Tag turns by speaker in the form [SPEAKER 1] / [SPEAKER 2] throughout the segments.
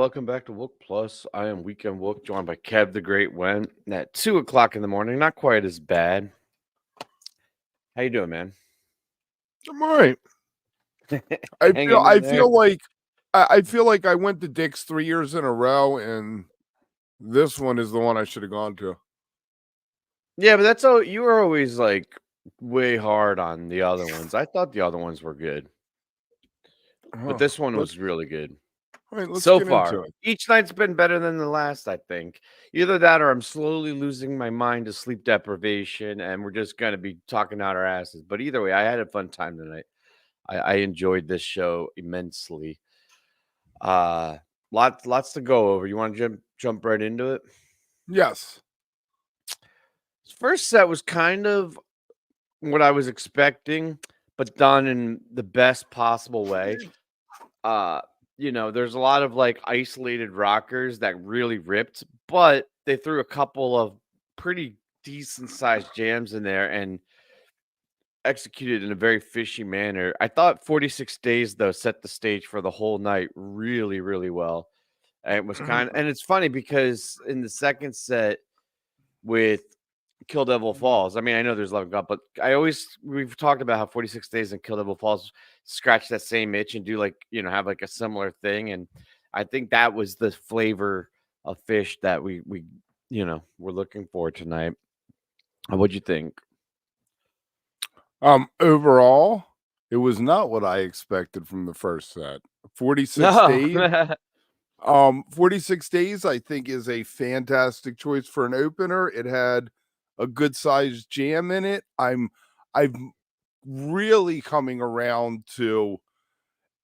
[SPEAKER 1] welcome back to Wook Plus. I am Weekend Wook, joined by Kev the Great Wen at 2 o'clock in the morning. Not quite as bad. How you doing, man?
[SPEAKER 2] I'm all right. I
[SPEAKER 1] Hanging
[SPEAKER 2] feel
[SPEAKER 1] in
[SPEAKER 2] I
[SPEAKER 1] there?
[SPEAKER 2] feel like I feel like I went to Dick's 3 years in a row, and this one is the one I should have gone to.
[SPEAKER 1] Yeah, but that's all. You were always like way hard on the other ones. I thought the other ones were good, but this one
[SPEAKER 2] Let's
[SPEAKER 1] was really good
[SPEAKER 2] all right, let's
[SPEAKER 1] so
[SPEAKER 2] get
[SPEAKER 1] far.
[SPEAKER 2] into it.
[SPEAKER 1] Each night's been better than the last, I think. Either that or I'm slowly losing my mind to sleep deprivation, and we're just going to be talking out our asses. But either way, I had a fun time tonight. I enjoyed this show immensely. Lots to go over. You want to jump right into it?
[SPEAKER 2] Yes.
[SPEAKER 1] First set was kind of what I was expecting, but done in the best possible way. There's a lot of like isolated rockers that really ripped, but they threw a couple of pretty decent sized jams in there and executed in a very fishy manner. I thought 46 Days though set the stage for the whole night really, really well. And it was and it's funny because in the second set with Kill Devil Falls, I mean, I know there's 11 God, but we've talked about how 46 Days and Kill Devil Falls scratch that same itch and do have like a similar thing. And I think that was the flavor of PHiSH that we're looking for tonight. What'd you think?
[SPEAKER 2] Overall, it was not what I expected from the first set. 46 Days. 46 Days, I think, is a fantastic choice for an opener. It had a good sized jam in it. I'm really coming around to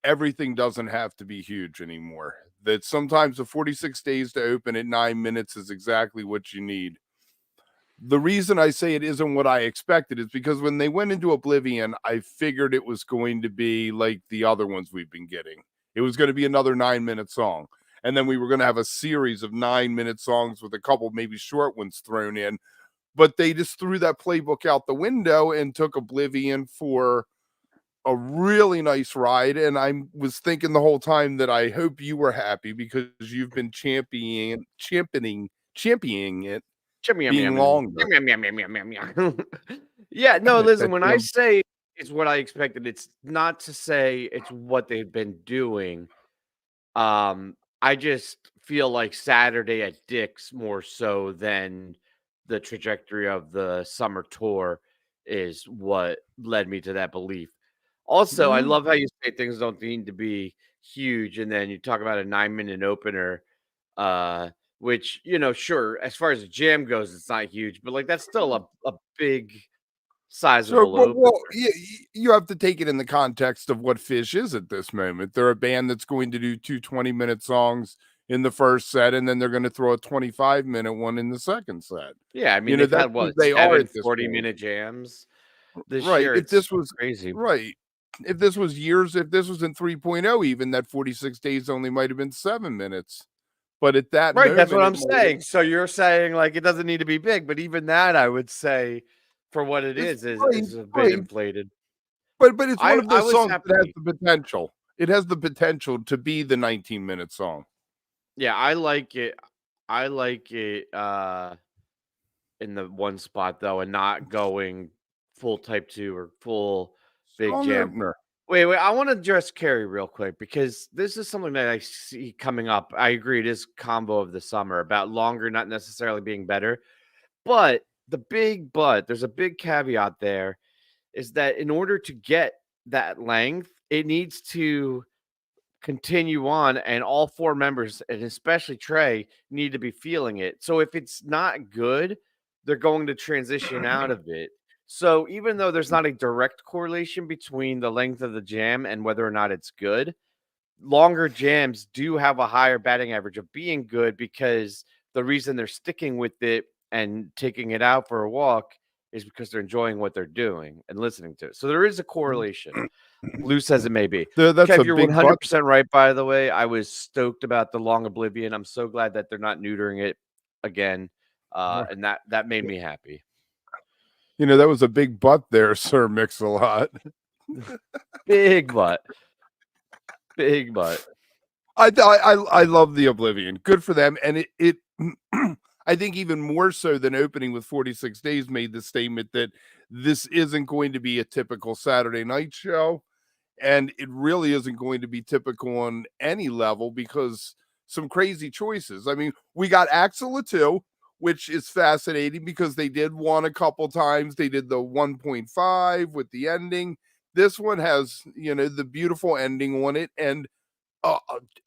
[SPEAKER 2] everything doesn't have to be huge anymore. That sometimes the 46 Days to open at 9 minutes is exactly what you need. The reason I say it isn't what I expected is because when they went into Oblivion, I figured it was going to be like the other ones we've been getting. It was going to be another 9-minute song. And then we were going to have a series of 9-minute songs with a couple maybe short ones thrown in. But they just threw that playbook out the window and took Oblivion for a really nice ride. And I was thinking the whole time that I hope you were happy because you've been championing it being longer.
[SPEAKER 1] Yeah, no, listen, when I say it's what I expected, it's not to say it's what they've been doing. I just feel like Saturday at Dick's more so than the trajectory of the summer tour is what led me to that belief. Also, I love how you say things don't need to be huge, and then you talk about a 9-minute opener, which, sure, as far as the jam goes, it's not huge, but like that's still a big sizable opener.
[SPEAKER 2] Well, you have to take it in the context of what PHiSH is at this moment. They're a band that's going to do 2 20-minute songs in the first set, and then they're going to throw a 25-minute one in the second set.
[SPEAKER 1] Yeah, I mean, they've had what,
[SPEAKER 2] they are at
[SPEAKER 1] 40-minute jams this
[SPEAKER 2] right.
[SPEAKER 1] year.
[SPEAKER 2] If this was
[SPEAKER 1] crazy,
[SPEAKER 2] right, if this was in 3.0, even that 46 Days only might have been 7 minutes. But at that
[SPEAKER 1] right,
[SPEAKER 2] moment,
[SPEAKER 1] that's what I'm saying. So you're saying like it doesn't need to be big, but even that, I would say, for what it is a bit inflated.
[SPEAKER 2] But it's one of those songs that has the potential. It has the potential to be the 19-minute song.
[SPEAKER 1] Yeah, I like it. I like it in the one spot though, and not going full type 2 or full big jam.
[SPEAKER 2] Opener.
[SPEAKER 1] Wait, I want to address Carrie real quick because this is something that I see coming up. I agree, it is combo of the summer about longer, not necessarily being better. But there's a big caveat there, is that in order to get that length, it needs to continue on, and all 4 members, and especially Trey, need to be feeling it. So if it's not good, they're going to transition out of it. So even though there's not a direct correlation between the length of the jam and whether or not it's good, longer jams do have a higher batting average of being good because the reason they're sticking with it and taking it out for a walk is because they're enjoying what they're doing and listening to it. So there is a correlation, loose as it may be.
[SPEAKER 2] That's
[SPEAKER 1] Kev, you're 100% right, by the way. I was stoked about the Long Oblivion. I'm so glad that they're not neutering it again. And that made me happy.
[SPEAKER 2] That was a big butt there, Sir Mix-a-Lot.
[SPEAKER 1] Big butt. Big butt.
[SPEAKER 2] I love the Oblivion. Good for them. And it I think even more so than opening with 46 Days made the statement that this isn't going to be a typical Saturday night show. And it really isn't going to be typical on any level because some crazy choices. I mean, we got Axilla 2, which is fascinating because they did one a couple times. They did the 1.5 with the ending. This one has, the beautiful ending on it and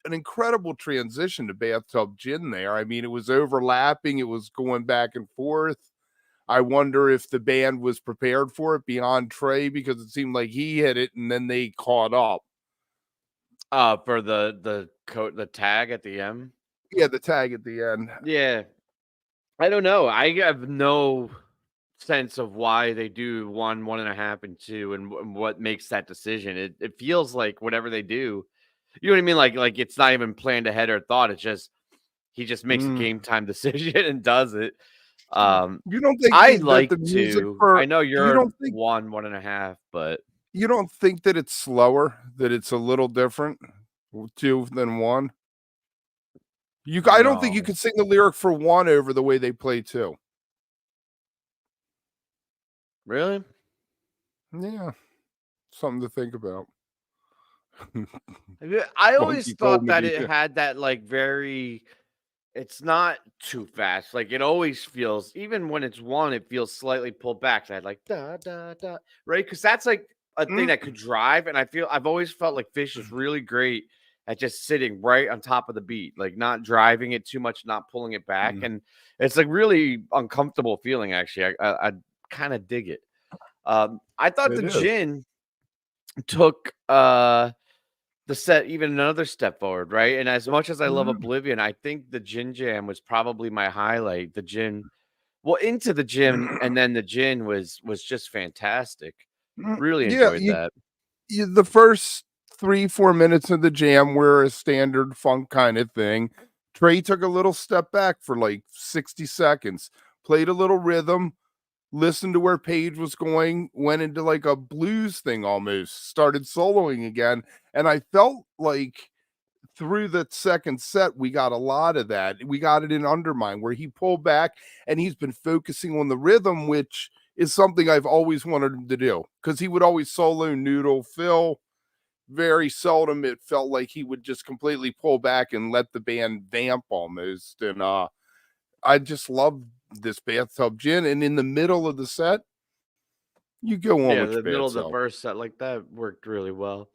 [SPEAKER 2] an incredible transition to Bathtub Gin there. I mean, it was overlapping, it was going back and forth. I wonder if the band was prepared for it beyond Trey because it seemed like he hit it and then they caught up.
[SPEAKER 1] For the tag at the end.
[SPEAKER 2] Yeah, the tag at the end.
[SPEAKER 1] Yeah, I don't know. I have no sense of why they do 1, 1.5, and 2, and what makes that decision. It feels like whatever they do, you know what I mean? Like it's not even planned ahead or thought. It's just he just makes a game time decision and does it.
[SPEAKER 2] You don't think
[SPEAKER 1] I
[SPEAKER 2] that
[SPEAKER 1] like
[SPEAKER 2] the music
[SPEAKER 1] to.
[SPEAKER 2] for
[SPEAKER 1] I know
[SPEAKER 2] you
[SPEAKER 1] you're
[SPEAKER 2] don't think
[SPEAKER 1] 1, 1.5, but
[SPEAKER 2] you don't think that it's slower, that it's a little different 2 than 1? I don't think you
[SPEAKER 1] no,
[SPEAKER 2] could sing the lyric for 1 over the way they play 2.
[SPEAKER 1] really.
[SPEAKER 2] Yeah, something to think about.
[SPEAKER 1] I always
[SPEAKER 2] Monkey told
[SPEAKER 1] thought
[SPEAKER 2] me
[SPEAKER 1] that
[SPEAKER 2] to.
[SPEAKER 1] it had that like very. It's not too fast. Like it always feels, even when it's 1, it feels slightly pulled back. So I had like da da da, right? Because that's like a thing that could drive, and I've always felt like PHiSH is really great at just sitting right on top of the beat, like not driving it too much, not pulling it back, and it's like really uncomfortable feeling. Actually, I kind of dig it. I thought the
[SPEAKER 2] It is.
[SPEAKER 1] gin took the set even another step forward, right? And as much as I love Oblivion, I think the Gin Jam was probably my highlight. The gin, well, into the gym, and then the gin was just fantastic. Really
[SPEAKER 2] Yeah,
[SPEAKER 1] enjoyed that.
[SPEAKER 2] the first 3-4 minutes of the jam were a standard funk kind of thing. Trey took a little step back for like 60 seconds, played a little rhythm, listened to where Paige was going, went into like a blues thing almost, started soloing again. And I felt like through the second set, we got a lot of that. We got it in Undermind where he pulled back and he's been focusing on the rhythm, which is something I've always wanted him to do because he would always solo noodle fill. Very seldom it felt like he would just completely pull back and let the band vamp almost. And I just love this Bathtub Gin. And in the middle of the set, you go on
[SPEAKER 1] Yeah,
[SPEAKER 2] with
[SPEAKER 1] the
[SPEAKER 2] your
[SPEAKER 1] middle
[SPEAKER 2] bad
[SPEAKER 1] of the
[SPEAKER 2] self.
[SPEAKER 1] first set like that worked really well.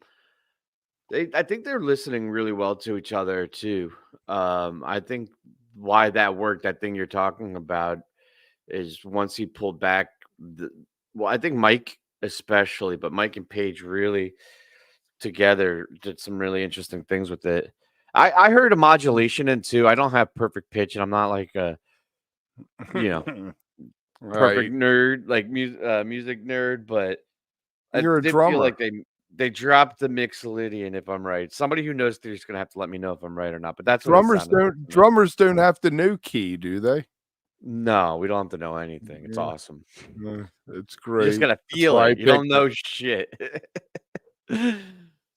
[SPEAKER 1] I think they're listening really well to each other too. I think why that worked, that thing you're talking about, is once he pulled back. Well, I think Mike especially, but Mike and Paige really together did some really interesting things with it. I heard a modulation in too. I don't have perfect pitch, and I'm not like a you know perfect
[SPEAKER 2] Right.
[SPEAKER 1] nerd, like music nerd, but I
[SPEAKER 2] You're a
[SPEAKER 1] did feel
[SPEAKER 2] drummer.
[SPEAKER 1] like they dropped the Mixolydian, if I'm right. Somebody who knows theory is gonna have to let me know if I'm right or not, but that's what it
[SPEAKER 2] Drummers
[SPEAKER 1] sounded like
[SPEAKER 2] don't
[SPEAKER 1] to me.
[SPEAKER 2] drummers don't have to know key, do they?
[SPEAKER 1] No, we don't have to know anything. It's
[SPEAKER 2] Yeah,
[SPEAKER 1] awesome.
[SPEAKER 2] it's
[SPEAKER 1] You just
[SPEAKER 2] great.
[SPEAKER 1] gotta
[SPEAKER 2] That's
[SPEAKER 1] feel
[SPEAKER 2] why I
[SPEAKER 1] it. You don't
[SPEAKER 2] picked it.
[SPEAKER 1] know shit.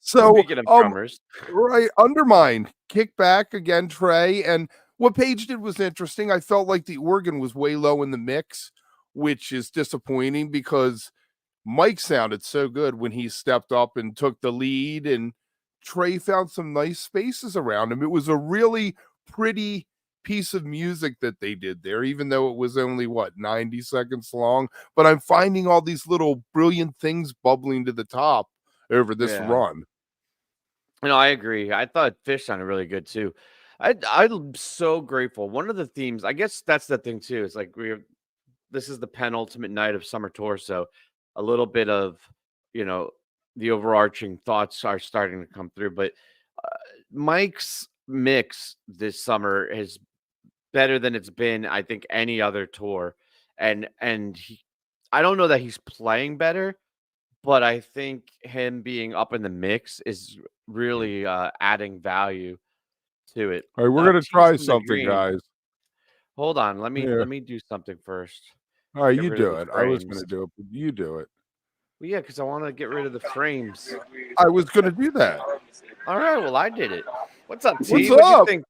[SPEAKER 2] So,
[SPEAKER 1] Speaking of drummers,
[SPEAKER 2] right, Undermine, kick back again, Trey, and what Paige did was interesting. I felt like the organ was way low in the mix, which is disappointing because Mike sounded so good when he stepped up and took the lead, and Trey found some nice spaces around him. It was a really pretty piece of music that they did there, even though it was only 90 seconds long. But I'm finding all these little brilliant things bubbling to the top over this
[SPEAKER 1] yeah.
[SPEAKER 2] run.
[SPEAKER 1] I agree. I thought Fish sounded really good too. I'm so grateful. One of the themes, I guess that's the thing too. It's like this is the penultimate night of summer tour, so a little bit of you know the overarching thoughts are starting to come through. But uh, Mike's mix this summer is better than it's been, I think, any other tour, and I don't know that he's playing better, but I think him being up in the mix is really adding value to it.
[SPEAKER 2] All right, we're gonna
[SPEAKER 1] Tease
[SPEAKER 2] try
[SPEAKER 1] from the
[SPEAKER 2] something,
[SPEAKER 1] dream.
[SPEAKER 2] guys.
[SPEAKER 1] Hold on, let me
[SPEAKER 2] Yeah.
[SPEAKER 1] let me do something first.
[SPEAKER 2] All right,
[SPEAKER 1] Get
[SPEAKER 2] you
[SPEAKER 1] rid of
[SPEAKER 2] do
[SPEAKER 1] the
[SPEAKER 2] it. I was
[SPEAKER 1] frames.
[SPEAKER 2] gonna do it, but you do it.
[SPEAKER 1] Well, yeah, because I want to get rid of the frames.
[SPEAKER 2] I was gonna do that.
[SPEAKER 1] All right, well, I did it. What's up, T?
[SPEAKER 2] What's
[SPEAKER 1] What'd you
[SPEAKER 2] up?
[SPEAKER 1] think?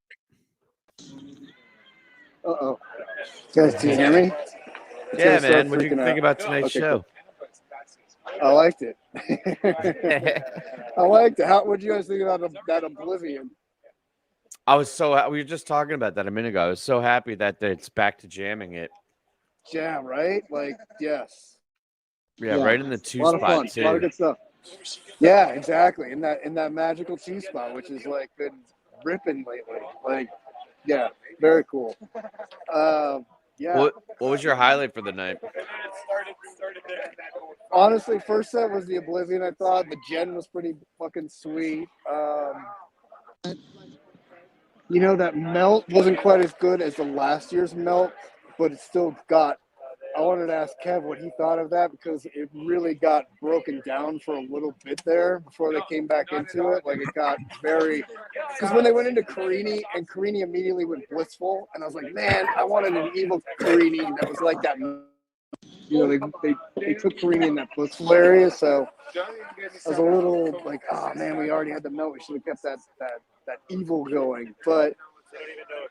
[SPEAKER 3] Uh-oh. Guys, can you hear me? It's
[SPEAKER 1] Yeah,
[SPEAKER 3] gonna start
[SPEAKER 1] man. What'd you
[SPEAKER 3] freaking
[SPEAKER 1] think
[SPEAKER 3] out.
[SPEAKER 1] about tonight's
[SPEAKER 3] Okay,
[SPEAKER 1] show?
[SPEAKER 3] I liked it. I liked it. What'd you guys think about that Oblivion?
[SPEAKER 1] I was so we were just talking about that a minute ago. I was so happy that it's back to jamming it.
[SPEAKER 3] Jam, right? Like, yes.
[SPEAKER 1] Yeah, right in the two
[SPEAKER 3] A lot of
[SPEAKER 1] spot
[SPEAKER 3] fun.
[SPEAKER 1] too.
[SPEAKER 3] A lot of good stuff. Yeah, exactly. In that magical two spot, which is like been ripping lately. Like, yeah, very cool. Yeah.
[SPEAKER 1] What was your highlight for the night?
[SPEAKER 3] Honestly, first set was the Oblivion. I thought the Gen was pretty fucking sweet. You know, that Melt wasn't quite as good as the last year's Melt, but it still got. I wanted to ask Kev what he thought of that because it really got broken down for a little bit there before they came back into it. Like it got very. Because when they went into Carini and Carini immediately went blissful, and I was like, man, I wanted an evil Carini that was like that. You know, they took Carini in that blissful area, so I was a little like, oh man, we already had the Melt. We should have kept that evil going. But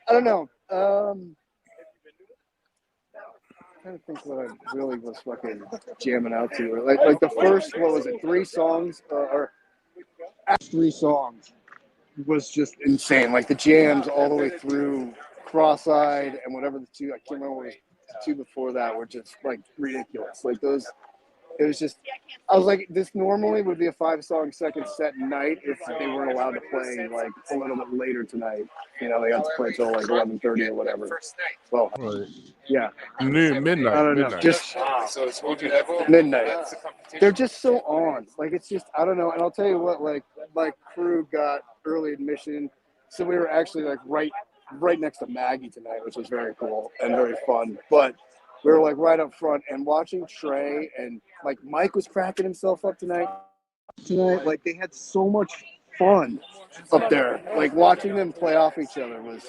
[SPEAKER 3] I don't know. I'm trying to think what I really was fucking jamming out to. Like the first, what was it, 3 songs or 3 songs was just insane. Like the jams all the way through Crosseyed and whatever the 2, I can't remember what was the 2 before that were just like ridiculous. Like those. It was just, I was like, this normally would be a 5-song second set night if they weren't allowed to play like a little bit later tonight. You know, they had to play till like 11:30 or whatever. Well,
[SPEAKER 2] Right.
[SPEAKER 3] yeah.
[SPEAKER 2] Midnight.
[SPEAKER 3] I don't know. Just midnight. They're just so on. Like it's just, I don't know. And I'll tell you what, like my crew got early admission, so we were actually like right next to Maggie tonight, which was very cool and very fun. But we were like right up front and watching Trey and like Mike was cracking himself up tonight. Like they had so much fun up there. Like watching them play off each other was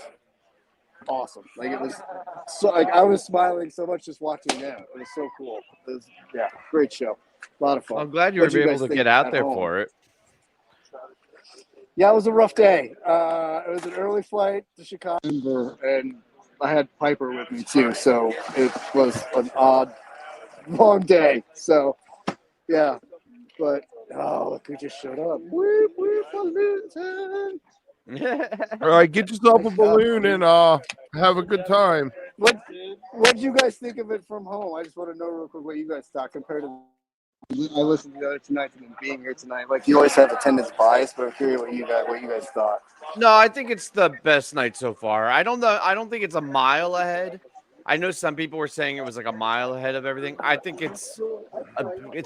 [SPEAKER 3] awesome. Like it was so like I was smiling so much just watching them. It was so cool. It was, yeah, great show. A lot of fun.
[SPEAKER 1] I'm glad you were able to get out there for it.
[SPEAKER 3] Yeah, it was a rough day. It was an early flight to Chicago, and I had Piper with me too, so it was an odd, long day. So, yeah, but look who just showed up! Whoop, whoop, balloon.
[SPEAKER 2] All right, get yourself a balloon and have a good time.
[SPEAKER 3] What did you guys think of it from home? I just want to know real quick what you guys thought compared to. I listened to the other tonight and then being here tonight. Like you always have attendance bias, but I'm curious what you guys thought.
[SPEAKER 1] No, I think it's the best night so far. I don't know. I don't think it's a mile ahead. I know some people were saying it was like a mile ahead of everything. I think it's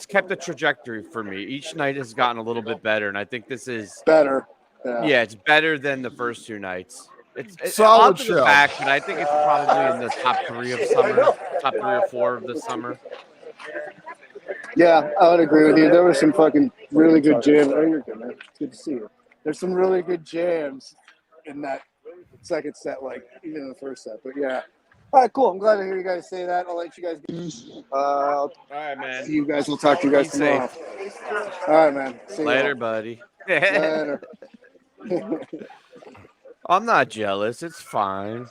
[SPEAKER 1] kept a trajectory for me. Each night has gotten a little bit better, and I think this is
[SPEAKER 3] better.
[SPEAKER 1] Yeah, it's better than the first 2 nights. It's
[SPEAKER 2] solid
[SPEAKER 1] show.
[SPEAKER 2] show.
[SPEAKER 1] Back, but I think it's probably in the top 3 of summer, top 3 or 4 of the summer.
[SPEAKER 3] Yeah, I would agree with you. There were some fucking really good jams. Oh, you're good, man. It's good to see you. There's some really good jams in that second set, like even in the first set. But yeah. All right, cool. I'm glad to hear you guys say that. I'll let you guys
[SPEAKER 1] all right, man.
[SPEAKER 3] See you guys. We'll talk to you guys tomorrow. All right, man. See you
[SPEAKER 1] later,
[SPEAKER 3] all.
[SPEAKER 1] buddy.
[SPEAKER 3] Later.
[SPEAKER 1] I'm not jealous. It's fine.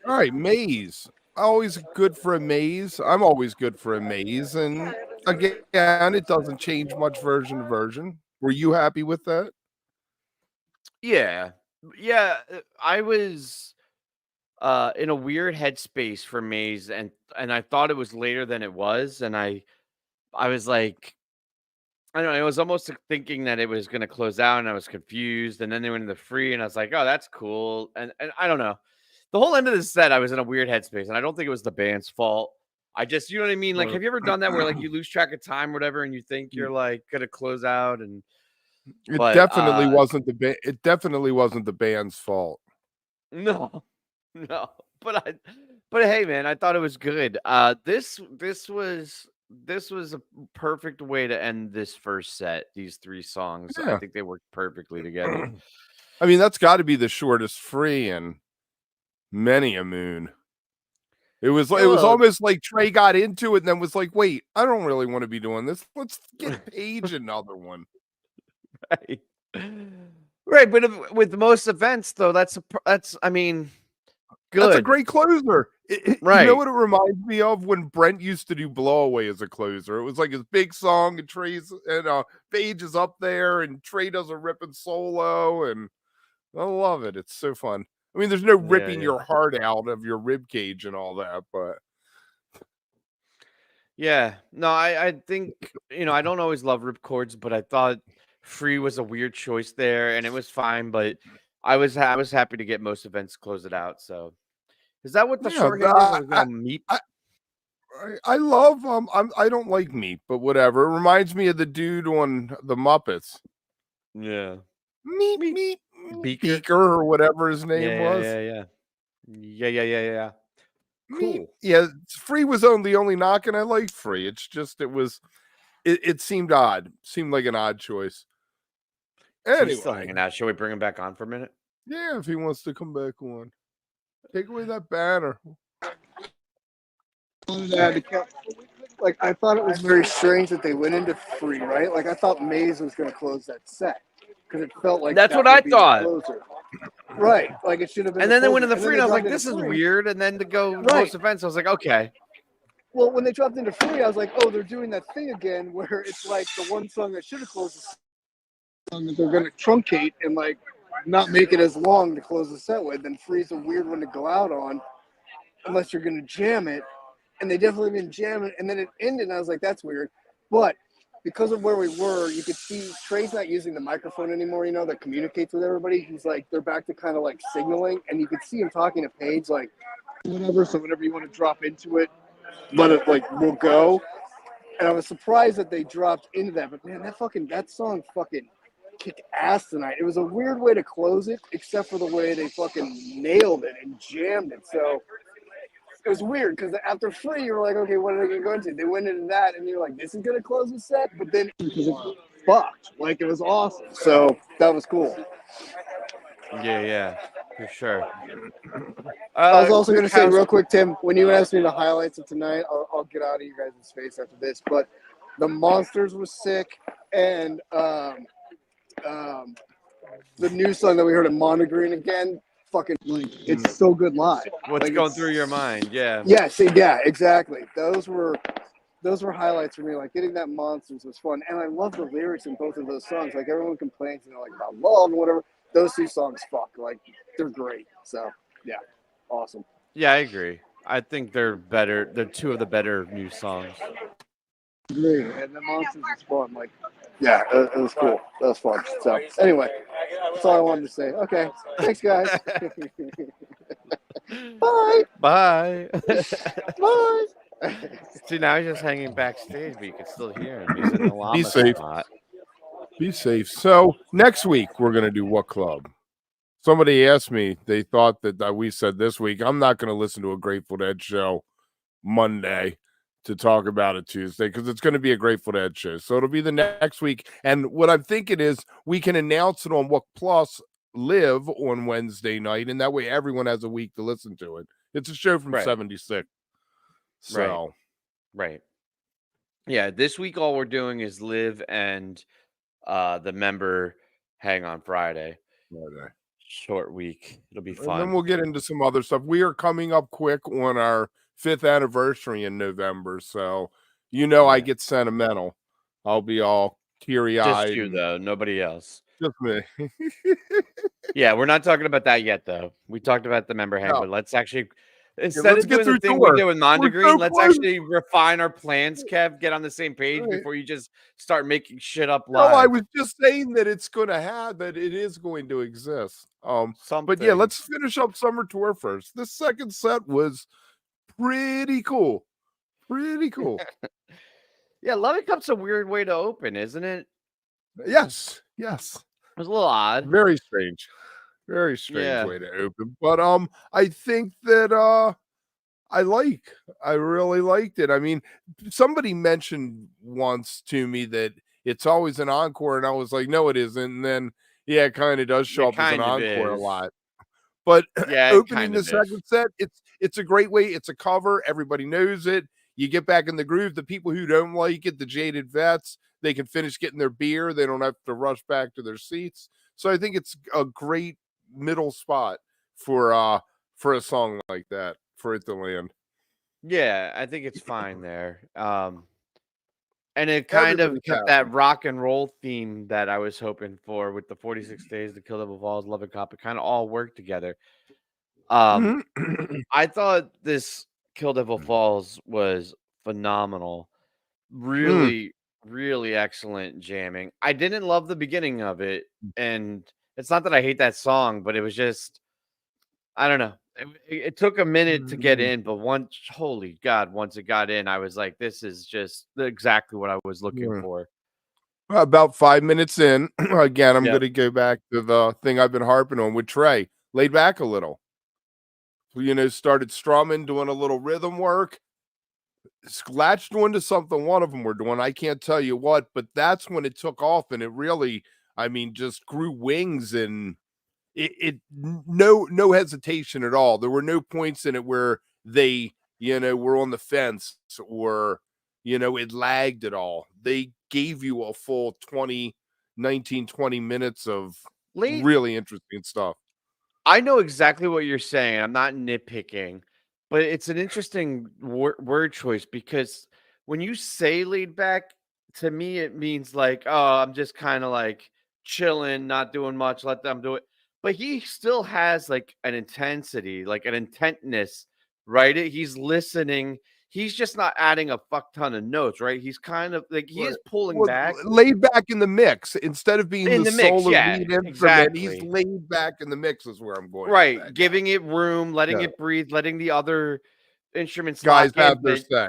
[SPEAKER 2] All right, maze. Always good for a maze. I'm always good for a maze. And again, it doesn't change much version to version. Were you happy with that?
[SPEAKER 1] Yeah. Yeah. I was in a weird headspace for maze and I thought it was later than it was. And I was like, I don't know, I was almost thinking that it was going to close out and I was confused. And then they went into the free and I was like, oh, that's cool. And I don't know. The whole end of the set, I was in a weird headspace, and I don't think it was the band's fault. I just, you know what I mean? Like, have you ever done that where like you lose track of time or whatever, and you think you're like gonna close out? And
[SPEAKER 2] it definitely wasn't the band. It definitely wasn't the band's fault.
[SPEAKER 1] No. But hey, man, I thought it was good. This was a perfect way to end this first set. These 3 songs,
[SPEAKER 2] Yeah.
[SPEAKER 1] I think they worked perfectly together.
[SPEAKER 2] I mean, that's got to be the shortest free in many a moon. It was almost like Trey got into it and then was like, wait, I don't really want to be doing this. Let's get Paige another one.
[SPEAKER 1] Right. Right, but with most events though, that's I mean, good.
[SPEAKER 2] That's a great closer. You
[SPEAKER 1] Right.
[SPEAKER 2] know what it reminds me of? When Brent used to do Blow Away as a closer. It was like his big song, and Trey's and Paige is up there, and Trey does a ripping solo, and I love it. It's so fun. I mean, there's no ripping your heart out of your rib cage and all that, but
[SPEAKER 1] yeah, no, I think I don't always love rip chords, but I thought Free was a weird choice there, and it was fine. But I was happy to get most events close it out. So is that what the shorthand is? Meep.
[SPEAKER 2] I love I don't like meat, but whatever. It reminds me of the dude on the Muppets.
[SPEAKER 1] Yeah.
[SPEAKER 2] Meat Beaker or whatever his name was.
[SPEAKER 1] Yeah. Cool.
[SPEAKER 2] Yeah, Free was the only knock, and I liked Free. It's just it seemed odd. Seemed like an odd choice. Anyway,
[SPEAKER 1] he's still hanging out. Should we bring him back on for a minute?
[SPEAKER 2] Yeah, if he wants to come back on. Take away that banner.
[SPEAKER 3] Like, I thought it was very strange that they went into Free, right? Like, I thought Maze was going to close that set because it felt like
[SPEAKER 1] that's what I thought.
[SPEAKER 3] Right, like it should have been.
[SPEAKER 1] And then they went into Free, and I was like, "This is weird." And then to go most events, I was like, "Okay."
[SPEAKER 3] Well, when they dropped into Free, I was like, "Oh, they're doing that thing again, where it's like the one song that should have closed the song that they're going to truncate and like not make it as long to close the set with." Then Free's a weird one to go out on, unless you're going to jam it. And they definitely didn't jam it. And then it ended, and I was like, "That's weird." But because of where we were, you could see Trey's not using the microphone anymore, that communicates with everybody. He's like, they're back to kind of like signaling, and you could see him talking to Paige, like, whatever. So whenever you want to drop into it, let it, like, we'll go. And I was surprised that they dropped into that. But man, that song fucking kicked ass tonight. It was a weird way to close it, except for the way they fucking nailed it and jammed it. So it was weird because after Free, you were like, okay, what are they going to go into? They went into that, and you're like, this is going to close the set? But then it fucked. Like, it was awesome. So that was cool.
[SPEAKER 1] Yeah, for sure.
[SPEAKER 3] I was also going to say real quick, Tim, when you asked me the highlights of tonight, I'll get out of you guys' face after this, but the Monsters was sick, and the new song that we heard at Monogreen again, fucking like it's so good live.
[SPEAKER 1] What's
[SPEAKER 3] like,
[SPEAKER 1] going through your mind? Yeah,
[SPEAKER 3] exactly. Those were highlights for me. Like, getting that Monsters was fun, and I love the lyrics in both of those songs. Like, everyone complains, like, about love and whatever. Those two songs, like, they're great. So yeah, awesome.
[SPEAKER 1] Yeah, I agree. I think they're better. They're two of the better new songs.
[SPEAKER 3] Agree. And the Monsters was fun. Like, yeah, it was cool. That was fun. So anyway, that's all I wanted to say. Okay, thanks, guys. Bye.
[SPEAKER 1] Bye.
[SPEAKER 3] Bye.
[SPEAKER 1] See, now he's just hanging backstage, but you can still hear him. He's in the llama
[SPEAKER 2] Be safe.
[SPEAKER 1] spot.
[SPEAKER 2] Be safe. So next week we're gonna do what club? Somebody asked me. They thought that we said this week. I'm not gonna listen to a Grateful Dead show Monday to talk about it Tuesday, because it's going to be a Grateful Dead show. So it'll be the next week. And what I'm thinking is we can announce it on What Plus Live on Wednesday night, and that way everyone has a week to listen to it. It's a show from 76. So
[SPEAKER 1] right. Yeah, this week all we're doing is Live and the member Hang on Friday. Short week. It'll be fun.
[SPEAKER 2] And then we'll get into some other stuff. We are coming up quick on our 5th anniversary in November, so I get sentimental. I'll be all teary-eyed.
[SPEAKER 1] Just you, though. Nobody else.
[SPEAKER 2] Just me.
[SPEAKER 1] Yeah, we're not talking about that yet, though. We talked about the member hang, but let's actually, instead of doing the thing we do with Mondegreen, let's actually refine our plans, Kev. Get on the same page before you just start making shit up live.
[SPEAKER 2] No, I was just saying that it's going to have, that it is going to exist. But yeah, let's finish up Summer Tour first. This second set was pretty cool.
[SPEAKER 1] Yeah, Love It Cup's a weird way to open, isn't it?
[SPEAKER 2] Yes.
[SPEAKER 1] It was a little odd.
[SPEAKER 2] Very strange way to open. But I think that I really liked it. I mean, somebody mentioned once to me that it's always an encore, and I was like, no, it isn't. And then it kind of does show up as an encore a lot. But opening the second set, it's a great way. It's a cover. Everybody knows it. You get back in the groove. The people who don't like it, the jaded vets, they can finish getting their beer. They don't have to rush back to their seats. So I think it's a great middle spot for a song like that for it to land.
[SPEAKER 1] Yeah, I think it's fine there. And it kind of
[SPEAKER 2] Everybody's
[SPEAKER 1] kept
[SPEAKER 2] happy.
[SPEAKER 1] that rock and roll theme that I was hoping for with the 46 Days, the Kill Devil Falls, Love and Cop. It kind of all worked together.
[SPEAKER 2] Mhm.
[SPEAKER 1] I thought this Kill Devil Falls was phenomenal.
[SPEAKER 2] Mm.
[SPEAKER 1] Really, really excellent jamming. I didn't love the beginning of it, and it's not that I hate that song, but it was just I don't know. It took a minute to get in, but holy God, once it got in, I was like, this is just exactly what I was looking
[SPEAKER 2] Mm.
[SPEAKER 1] for.
[SPEAKER 2] About 5 minutes in, again, I'm
[SPEAKER 1] Yeah.
[SPEAKER 2] going to go back to the thing I've been harping on with Trey. Laid back a little. Started strumming, doing a little rhythm work, latched onto something one of them were doing. I can't tell you what, but that's when it took off, and it really, just grew wings, and no hesitation at all. There were no points in it where they, were on the fence or, it lagged at all. They gave you a full 20 minutes of
[SPEAKER 1] Late,
[SPEAKER 2] really interesting stuff.
[SPEAKER 1] I know exactly what you're saying. I'm not nitpicking, but it's an interesting word choice because when you say laid back, to me, it means like, oh, I'm just kind of like chilling, not doing much, let them do it. But he still has like an intensity, like an intentness, right? He's listening. He's just not adding a fuck ton of notes, right? He's kind of like he
[SPEAKER 2] Right.
[SPEAKER 1] is pulling
[SPEAKER 2] Well,
[SPEAKER 1] back
[SPEAKER 2] laid back in the mix instead of being
[SPEAKER 1] in
[SPEAKER 2] the
[SPEAKER 1] the mix.
[SPEAKER 2] solo
[SPEAKER 1] Yeah,
[SPEAKER 2] lead instrument. He's
[SPEAKER 1] exactly.
[SPEAKER 2] laid back in the mix is where I'm going with
[SPEAKER 1] Right,
[SPEAKER 2] that. Yeah.
[SPEAKER 1] giving it room, letting
[SPEAKER 2] Yeah.
[SPEAKER 1] it breathe, letting the other instruments
[SPEAKER 2] Guys
[SPEAKER 1] lock in,
[SPEAKER 2] have their say.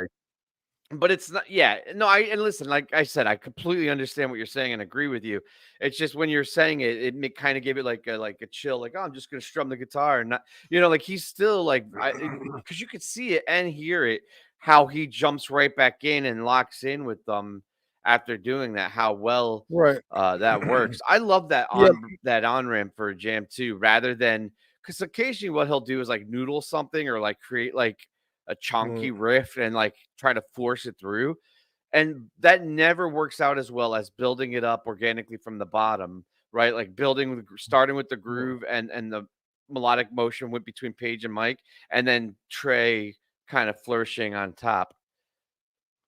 [SPEAKER 1] but it's not yeah, no, and listen, like I said, I completely understand what you're saying and agree with you. It's just when you're saying it, it kind of gave it like a chill, like, oh, I'm just gonna strum the guitar and not, like he's still like because you could see it and hear it, how he jumps right back in and locks in with them after doing that, how well
[SPEAKER 2] Right.
[SPEAKER 1] that works. I love that
[SPEAKER 2] Yep.
[SPEAKER 1] on ramp for a jam too, rather than because occasionally what he'll do is like noodle something or like create like a chonky riff and like try to force it through. And that never works out as well as building it up organically from the bottom, right? Like starting with the groove and the melodic motion went between Page and Mike, and then Trey kind of flourishing on top.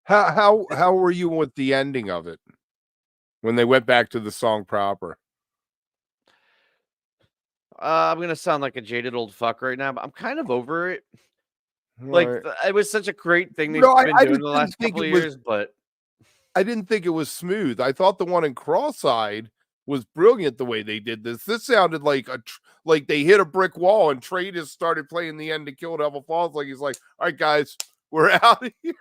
[SPEAKER 2] How were you with the ending of it when they went back to the song proper?
[SPEAKER 1] I'm gonna sound like a jaded old fuck right now, but I'm kind of over it. Like
[SPEAKER 2] Right.
[SPEAKER 1] it was such a great thing they've
[SPEAKER 2] No,
[SPEAKER 1] been
[SPEAKER 2] I
[SPEAKER 1] doing
[SPEAKER 2] just
[SPEAKER 1] the
[SPEAKER 2] didn't
[SPEAKER 1] last
[SPEAKER 2] think
[SPEAKER 1] couple
[SPEAKER 2] it
[SPEAKER 1] of
[SPEAKER 2] was
[SPEAKER 1] years, but
[SPEAKER 2] I didn't think it was smooth. I thought the one in Crosseyed was brilliant the way they did this. This sounded like like they hit a brick wall and Trey just started playing the end to Kill Devil Falls. Like he's like, all right, guys, we're out of here.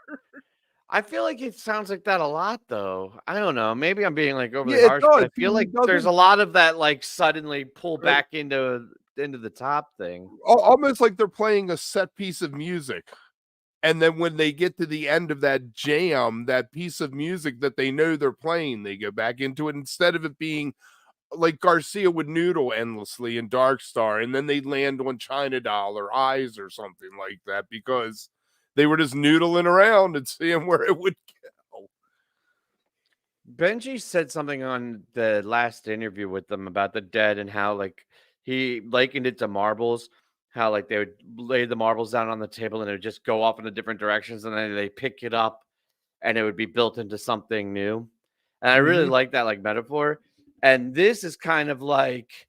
[SPEAKER 1] I feel like it sounds like that a lot, though. I don't know. Maybe I'm being like overly
[SPEAKER 2] Yeah, it
[SPEAKER 1] harsh, but
[SPEAKER 2] does.
[SPEAKER 1] I feel
[SPEAKER 2] He
[SPEAKER 1] like there's a
[SPEAKER 2] doesn't
[SPEAKER 1] lot of that like suddenly pull
[SPEAKER 2] right,
[SPEAKER 1] back into the top thing.
[SPEAKER 2] almost like they're playing a set piece of music. And then when they get to the end of that jam, that piece of music that they know they're playing, they go back into it instead of it being like Garcia would noodle endlessly in Dark Star, and then they'd land on China Doll or Eyes or something like that because they were just noodling around and seeing where it would go.
[SPEAKER 1] Benji said something on the last interview with them about the dead and how like he likened it to marbles, how like they would lay the marbles down on the table and it would just go off in the different directions and then they pick it up and it would be built into something new. And I really
[SPEAKER 2] Mhm.
[SPEAKER 1] like that like metaphor. And this is kind of like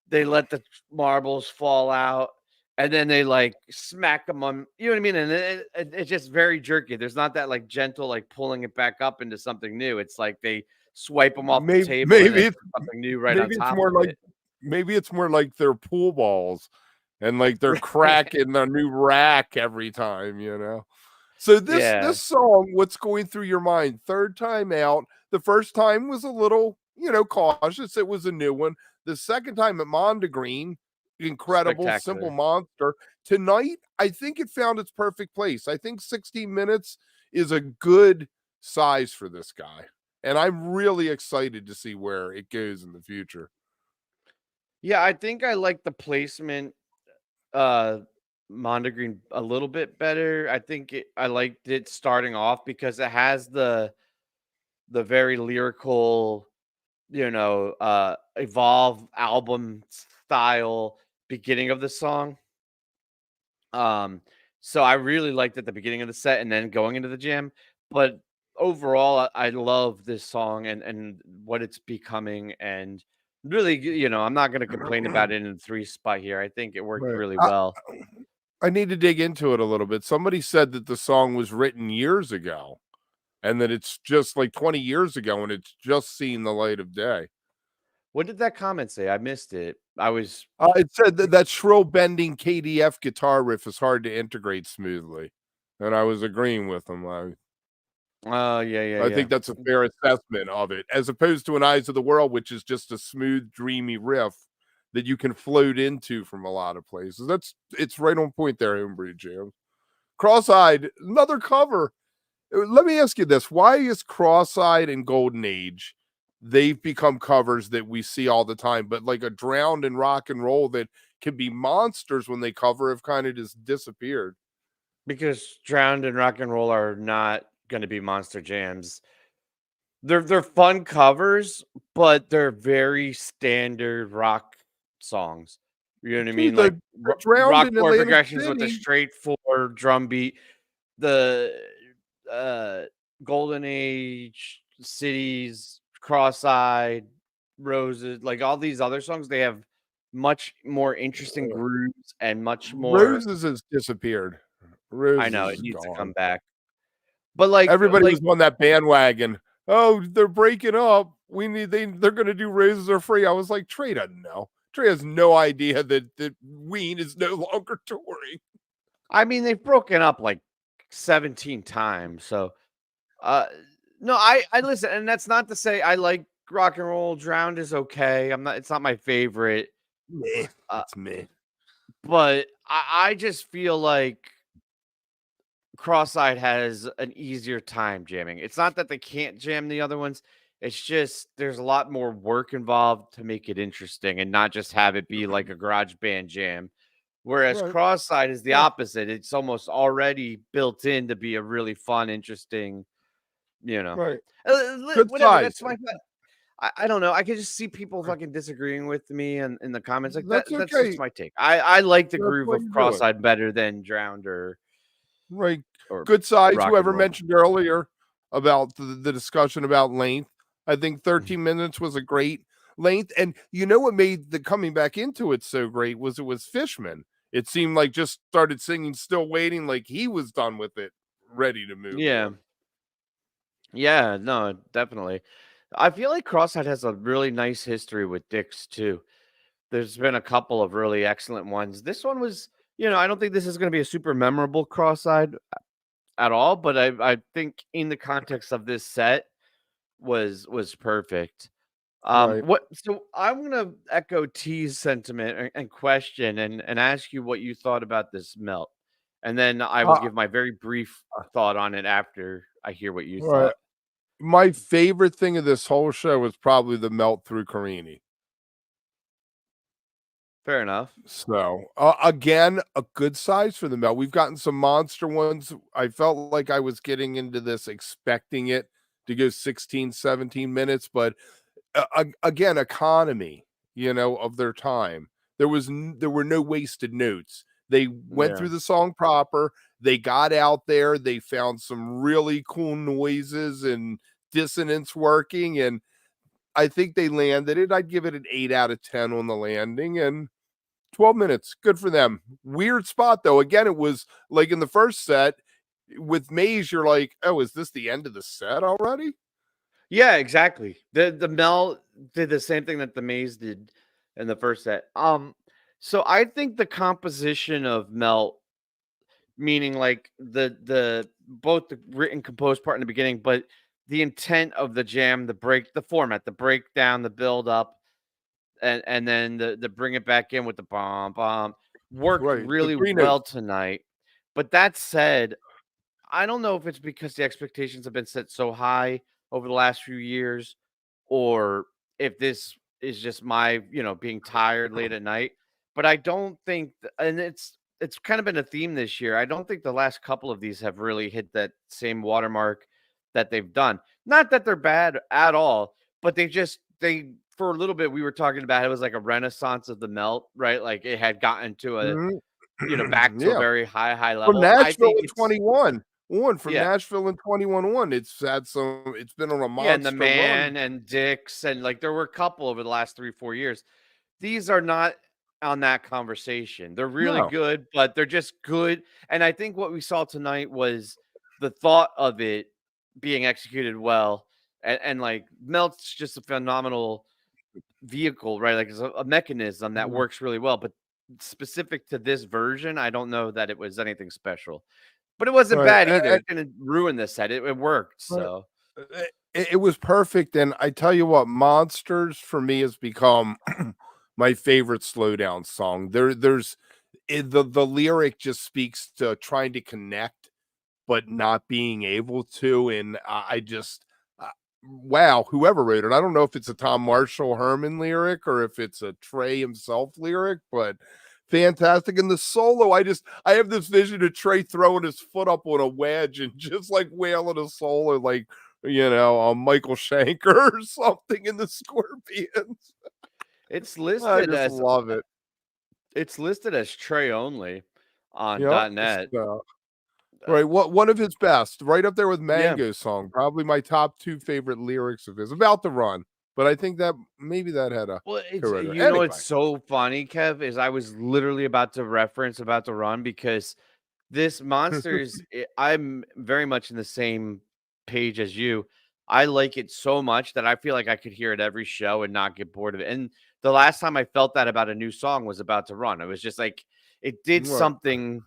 [SPEAKER 1] they let the marbles fall out and then they like smack them on, you know what I mean? And it's just very jerky. There's not that like gentle, like pulling it back up into something new. It's like they swipe them off the
[SPEAKER 2] Maybe
[SPEAKER 1] table and
[SPEAKER 2] maybe
[SPEAKER 1] then
[SPEAKER 2] it's
[SPEAKER 1] put something new right on
[SPEAKER 2] maybe it's
[SPEAKER 1] top
[SPEAKER 2] more
[SPEAKER 1] of
[SPEAKER 2] like
[SPEAKER 1] it.
[SPEAKER 2] maybe it's more like they're pool balls and like they're cracking a new rack every time, you know. So
[SPEAKER 1] Yeah.
[SPEAKER 2] this song, what's going through your mind? Third time out. The first time was a little, cautious. It was a new one. The second time at Mondegreen, incredible, simple
[SPEAKER 1] Spectacular.
[SPEAKER 2] monster. Tonight, I think it found its perfect place. I think 16 minutes is a good size for this guy. And I'm really excited to see where it goes in the future.
[SPEAKER 1] Yeah, I think I like the placement uh Mondegreen a little bit better. I liked it starting off because it has the very lyrical, Evolve album style beginning of the song. So I really liked at the beginning of the set and then going into the jam. But overall, I love this song and what it's becoming. And really, I'm not going to complain about it in the 3 spot here. I think it worked
[SPEAKER 2] Right.
[SPEAKER 1] really well.
[SPEAKER 2] I need to dig into it a little bit. Somebody said that the song was written years ago and that it's just like 20 years ago and it's just seen the light of day.
[SPEAKER 1] What did that comment say? I missed it. I was.
[SPEAKER 2] It said that shrill bending KDF guitar riff is hard to integrate smoothly. And I was agreeing with him.
[SPEAKER 1] Oh, yeah.
[SPEAKER 2] I think that's a fair assessment of it, as opposed to an Eyes of the World, which is just a smooth, dreamy riff that you can float into from a lot of places. It's right on point there, Homebrew Jam. Crosseyed, another cover. Let me ask you this. Why is Crosseyed and Golden Age, they've become covers that we see all the time, but like a Drowned in Rock and Roll that can be monsters when they cover have kind of just disappeared?
[SPEAKER 1] Because Drowned in Rock and Roll are not going to be monster jams. They're fun covers, but they're very standard rock songs. You know what I mean?
[SPEAKER 2] The
[SPEAKER 1] Like
[SPEAKER 2] Drowned
[SPEAKER 1] rock
[SPEAKER 2] in
[SPEAKER 1] chord
[SPEAKER 2] Atlantic
[SPEAKER 1] progressions with a
[SPEAKER 2] City.
[SPEAKER 1] straight 4 drum beat. The Golden Age, Cities, Cross-Eyed, Roses, like all these other songs, they have much more interesting grooves and much more.
[SPEAKER 2] Roses has disappeared. Roses
[SPEAKER 1] I know
[SPEAKER 2] is
[SPEAKER 1] it needs to
[SPEAKER 2] gone.
[SPEAKER 1] come back. But like
[SPEAKER 2] Everybody was on that bandwagon. Oh, they're breaking up. They're gonna do Roses Are Free. I was like, Trey doesn't know. Trey has no idea that Ween is no longer touring.
[SPEAKER 1] I mean, they've broken up like 17 times. So no, I listen, and that's not to say I like rock and roll. Drowned is okay. It's not my favorite.
[SPEAKER 2] Meh. It's meh.
[SPEAKER 1] But I just feel like Cross-Eyed has an easier time jamming. It's not that they can't jam the other ones. It's just there's a lot more work involved to make it interesting and not just have it be like a garage band jam. Whereas
[SPEAKER 2] Right.
[SPEAKER 1] Cross-Eyed is the
[SPEAKER 2] Yeah.
[SPEAKER 1] opposite. It's almost already built in to be a really fun, interesting,
[SPEAKER 2] Right.
[SPEAKER 1] whatever.
[SPEAKER 2] Good
[SPEAKER 1] That's
[SPEAKER 2] size.
[SPEAKER 1] my thought. I don't know. I can just see people fucking disagreeing with me in the comments. Like
[SPEAKER 2] That's
[SPEAKER 1] that's
[SPEAKER 2] okay.
[SPEAKER 1] just my take. I like the
[SPEAKER 2] That's
[SPEAKER 1] groove
[SPEAKER 2] why
[SPEAKER 1] of
[SPEAKER 2] you do it.
[SPEAKER 1] Cross-Eyed better than Drowned or
[SPEAKER 2] Right.
[SPEAKER 1] or
[SPEAKER 2] Good size.
[SPEAKER 1] rock
[SPEAKER 2] Whoever
[SPEAKER 1] and roll.
[SPEAKER 2] mentioned earlier about the discussion about length. I think 13 minutes was a great length. And you know what made the coming back into it so great was it was Fishman. It seemed like just started singing Still Waiting, like he was done with it, ready to move
[SPEAKER 1] Yeah.
[SPEAKER 2] on.
[SPEAKER 1] Yeah, no, definitely. I feel like Crosseyed has a really nice history with Dix too. There's been a couple of really excellent ones. This one was, I don't think this is going to be a super memorable Crosseyed at all, but I think in the context of this set was perfect.
[SPEAKER 2] Right.
[SPEAKER 1] So I'm gonna echo T's sentiment and question and ask you what you thought about this melt. And then I will give my very brief thought on it after I hear what you
[SPEAKER 2] Right.
[SPEAKER 1] thought.
[SPEAKER 2] My favorite thing of this whole show was probably the melt through Carini.
[SPEAKER 1] Fair enough.
[SPEAKER 2] So, again, a good size for the melt. We've gotten some monster ones. I felt like I was getting into this expecting it to go 16, 17 minutes, but again, economy, of their time. There were no wasted notes. They went
[SPEAKER 1] Yeah.
[SPEAKER 2] through the song proper. They got out there. They found some really cool noises and dissonance working, and I think they landed it. I'd give it an 8 out of 10 on the landing, and 12 minutes. Good for them. Weird spot, though. Again, it was like in the first set with Maze, you're like, oh, is this the end of the set already?
[SPEAKER 1] Yeah, exactly. The Mel did the same thing that the Maze did in the first set. So I think the composition of Melt, meaning like the both the written composed part in the beginning, but the intent of the jam, the format, the breakdown, the build up, and then the bring it back in with the bomb worked
[SPEAKER 2] Right.
[SPEAKER 1] really well tonight. But that said, I don't know if it's because the expectations have been set so high over the last few years, or if this is just my, being tired late at night. But I don't think, and it's kind of been a theme this year. I don't think the last couple of these have really hit that same watermark that they've done. Not that they're bad at all, but they for a little bit we were talking about it was like a renaissance of the melt, right? Like it had gotten to a back to a
[SPEAKER 2] Yeah.
[SPEAKER 1] very high
[SPEAKER 2] From
[SPEAKER 1] level. I
[SPEAKER 2] Nashville
[SPEAKER 1] think
[SPEAKER 2] in
[SPEAKER 1] it's
[SPEAKER 2] 21. From
[SPEAKER 1] yeah.
[SPEAKER 2] Nashville in 21-1. It's been on a
[SPEAKER 1] Yeah, and the
[SPEAKER 2] monster
[SPEAKER 1] Man
[SPEAKER 2] run.
[SPEAKER 1] and Dix, and like there were a couple over the last 3-4 years. These are not on that conversation. They're really
[SPEAKER 2] No.
[SPEAKER 1] good, but they're just good. And I think what we saw tonight was the thought of it being executed well. And like Melt's just a phenomenal vehicle, right? Like it's a mechanism that
[SPEAKER 2] Mhm.
[SPEAKER 1] works really well. But specific to this version, I don't know that it was anything special. But it wasn't
[SPEAKER 2] Right.
[SPEAKER 1] bad either. It didn't ruin the set. It worked.
[SPEAKER 2] Right.
[SPEAKER 1] So
[SPEAKER 2] It was perfect, and I tell you what, Monsters for me has become my favorite slowdown song. The lyric just speaks to trying to connect, but not being able to, and I just wow, whoever wrote it, I don't know if it's a Tom Marshall Herman lyric or if it's a Trey himself lyric, but fantastic. And the solo, I have this vision of Trey throwing his foot up on a wedge and just like wailing a solo like Michael Schenker or something in the Scorpions.
[SPEAKER 1] it's
[SPEAKER 2] I
[SPEAKER 1] listed
[SPEAKER 2] just
[SPEAKER 1] as
[SPEAKER 2] love it.
[SPEAKER 1] It's listed as Trey only on
[SPEAKER 2] Yep.
[SPEAKER 1] .net.
[SPEAKER 2] Right. What one of his best, right up there with
[SPEAKER 1] Yeah.
[SPEAKER 2] Mango Song. Probably my top 2 favorite lyrics of his. About the run. But I think that maybe that had a
[SPEAKER 1] Well, it's
[SPEAKER 2] co-writer.
[SPEAKER 1] it's
[SPEAKER 2] Anyway.
[SPEAKER 1] so funny, Kev, is I was literally about to reference About to Run because this Monsters, I'm very much in the same page as you. I like it so much that I feel like I could hear it every show and not get bored of it. And the last time I felt that about a new song was About to Run. It was just like it did
[SPEAKER 2] Right.
[SPEAKER 1] something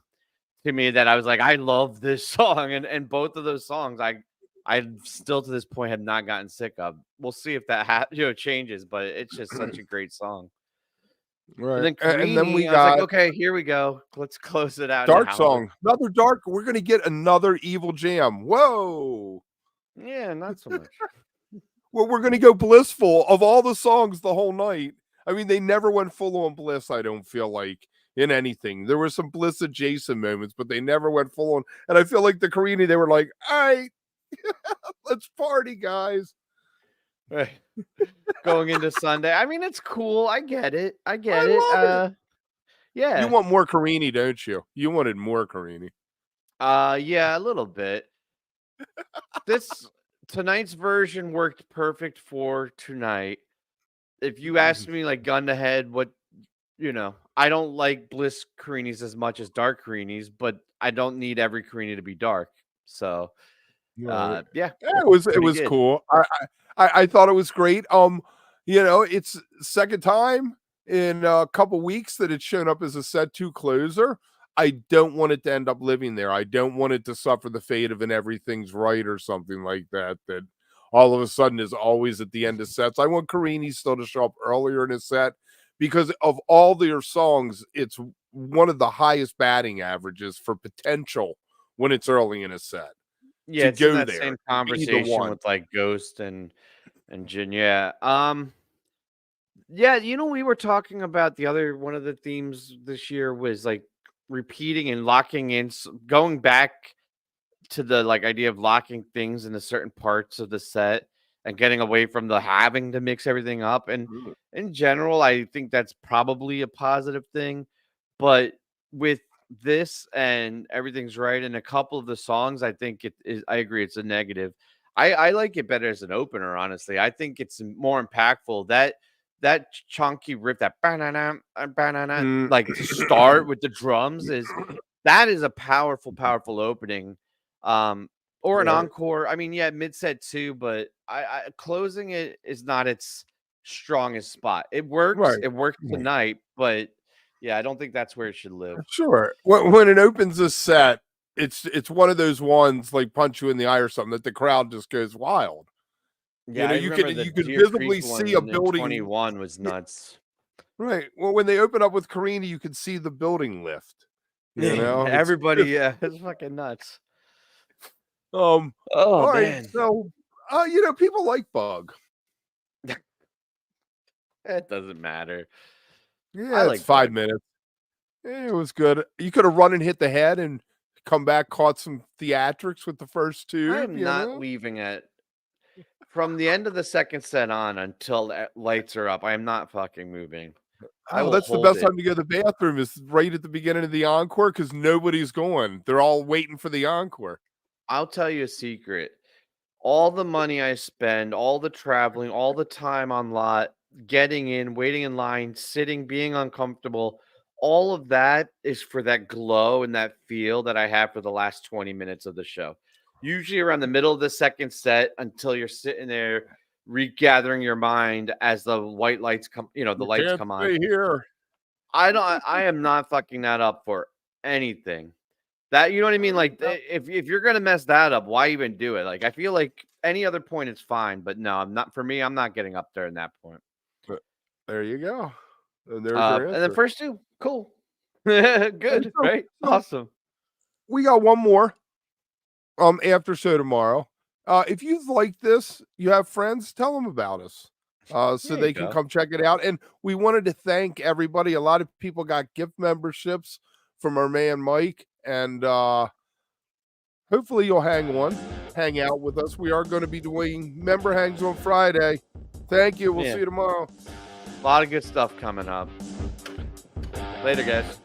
[SPEAKER 1] to me that I was like, I love this song, and both of those songs, I still to this point have not gotten sick of. We'll see if that changes, but it's just such a great song. And
[SPEAKER 2] Right.
[SPEAKER 1] then
[SPEAKER 2] And then we
[SPEAKER 1] Carini, I was like,
[SPEAKER 2] got
[SPEAKER 1] okay, here we go. Let's close it out
[SPEAKER 2] Dark
[SPEAKER 1] now.
[SPEAKER 2] Song. Another dark. We're gonna get another evil jam. Whoa.
[SPEAKER 1] Yeah, not so much.
[SPEAKER 2] We're gonna go blissful of all the songs the whole night. I mean, they never went full on bliss, I don't feel like, in anything. There were some bliss adjacent moments, but they never went full on. And I feel like the Carini, they were like, all right, let's party, guys.
[SPEAKER 1] Right. Going into Sunday. I mean, it's cool. I get it. I get
[SPEAKER 2] I
[SPEAKER 1] it.
[SPEAKER 2] love it.
[SPEAKER 1] Yeah.
[SPEAKER 2] You want more Carini, don't you? You wanted more Carini.
[SPEAKER 1] Yeah, a little bit. Tonight's version worked perfect for tonight. If you asked me like gun to head, I don't like bliss Carinis as much as dark Carinis, but I don't need every Carini to be dark. So
[SPEAKER 2] Right.
[SPEAKER 1] yeah,
[SPEAKER 2] Yeah, it
[SPEAKER 1] pretty
[SPEAKER 2] was
[SPEAKER 1] good.
[SPEAKER 2] cool. I thought it was great. It's second time in a couple weeks that it's shown up as a set 2 closer. I don't want it to end up living there. I don't want it to suffer the fate of an Everything's Right or something like that all of a sudden is always at the end of sets. I want Carini still to show up earlier in a set because of all their songs, it's one of the highest batting averages for potential when it's early in a set.
[SPEAKER 1] Yeah,
[SPEAKER 2] To
[SPEAKER 1] it's in
[SPEAKER 2] go
[SPEAKER 1] that
[SPEAKER 2] there,
[SPEAKER 1] same
[SPEAKER 2] to be the
[SPEAKER 1] conversation
[SPEAKER 2] one.
[SPEAKER 1] with like Ghost and Jin. Yeah. Yeah, we were talking about one of the themes this year was like repeating and locking in, going back to the like idea of locking things into certain parts of the set and getting away from the having to mix everything up. And in general, I think that's probably a positive thing. But with this and Everything's Right and a couple of the songs, I think it is. I agree, it's a negative. I like it better as an opener, honestly. I think it's more impactful. That chunky riff, that banana, like to start with the drums is a powerful, powerful opening. Or an
[SPEAKER 2] Right.
[SPEAKER 1] encore. I mean, yeah, mid set too, but I closing it is not its strongest spot. It works.
[SPEAKER 2] Right.
[SPEAKER 1] It worked tonight, but yeah, I don't think that's where it should live.
[SPEAKER 2] Sure. When it opens a set, it's one of those ones like Punch You in the Eye or something that the crowd just goes wild.
[SPEAKER 1] Yeah, I
[SPEAKER 2] You
[SPEAKER 1] remember the
[SPEAKER 2] could
[SPEAKER 1] Deer
[SPEAKER 2] visibly
[SPEAKER 1] Creek
[SPEAKER 2] see
[SPEAKER 1] one
[SPEAKER 2] a
[SPEAKER 1] in
[SPEAKER 2] building.
[SPEAKER 1] 21 was nuts.
[SPEAKER 2] Right. Well, when they open up with Carini, you could see the building lift. It's
[SPEAKER 1] Everybody, yeah, it's fucking nuts.
[SPEAKER 2] all
[SPEAKER 1] Oh
[SPEAKER 2] right.
[SPEAKER 1] man,
[SPEAKER 2] So people like Bug.
[SPEAKER 1] it doesn't matter.
[SPEAKER 2] Yeah,
[SPEAKER 1] I
[SPEAKER 2] it's
[SPEAKER 1] like
[SPEAKER 2] 5
[SPEAKER 1] Bug.
[SPEAKER 2] minutes. It was good. You could have run and hit the head and come back, caught some theatrics with the first
[SPEAKER 1] I
[SPEAKER 2] two,
[SPEAKER 1] am not leaving at from the end of the second set on until lights are up, I am not fucking moving. I
[SPEAKER 2] Oh,
[SPEAKER 1] will
[SPEAKER 2] that's the
[SPEAKER 1] hold
[SPEAKER 2] best
[SPEAKER 1] it.
[SPEAKER 2] time to go to the bathroom is right at the beginning of the encore because nobody's going. They're all waiting for the encore.
[SPEAKER 1] I'll tell you a secret. All the money I spend, all the traveling, all the time on lot, getting in, waiting in line, sitting, being uncomfortable, all of that is for that glow and that feel that I have for the last 20 minutes of the show. Usually around the middle of the second set until you're sitting there regathering your mind as the white lights come, the
[SPEAKER 2] You
[SPEAKER 1] lights
[SPEAKER 2] can't
[SPEAKER 1] come on.
[SPEAKER 2] stay here.
[SPEAKER 1] I am not fucking that up for anything. That, you know what I mean? Like, if you're gonna mess that up, why even do it? Like, I feel like any other point is fine, but no, I'm not. For me, I'm not getting up there in that point.
[SPEAKER 2] There you go. And there's your
[SPEAKER 1] And the
[SPEAKER 2] answer.
[SPEAKER 1] first two, cool, good,
[SPEAKER 2] so-
[SPEAKER 1] right,
[SPEAKER 2] so-
[SPEAKER 1] awesome.
[SPEAKER 2] We got one more after show tomorrow. If you've liked this, you have friends, tell them about us so
[SPEAKER 1] There
[SPEAKER 2] they
[SPEAKER 1] you
[SPEAKER 2] can
[SPEAKER 1] go.
[SPEAKER 2] come check it out. And we wanted to thank everybody. A lot of people got gift memberships from our man Mike, and hopefully you'll hang out with us. We are going to be doing member hangs on Friday. Thank you. We'll
[SPEAKER 1] Yeah.
[SPEAKER 2] see you tomorrow.
[SPEAKER 1] A lot of good stuff coming up. Later, guys.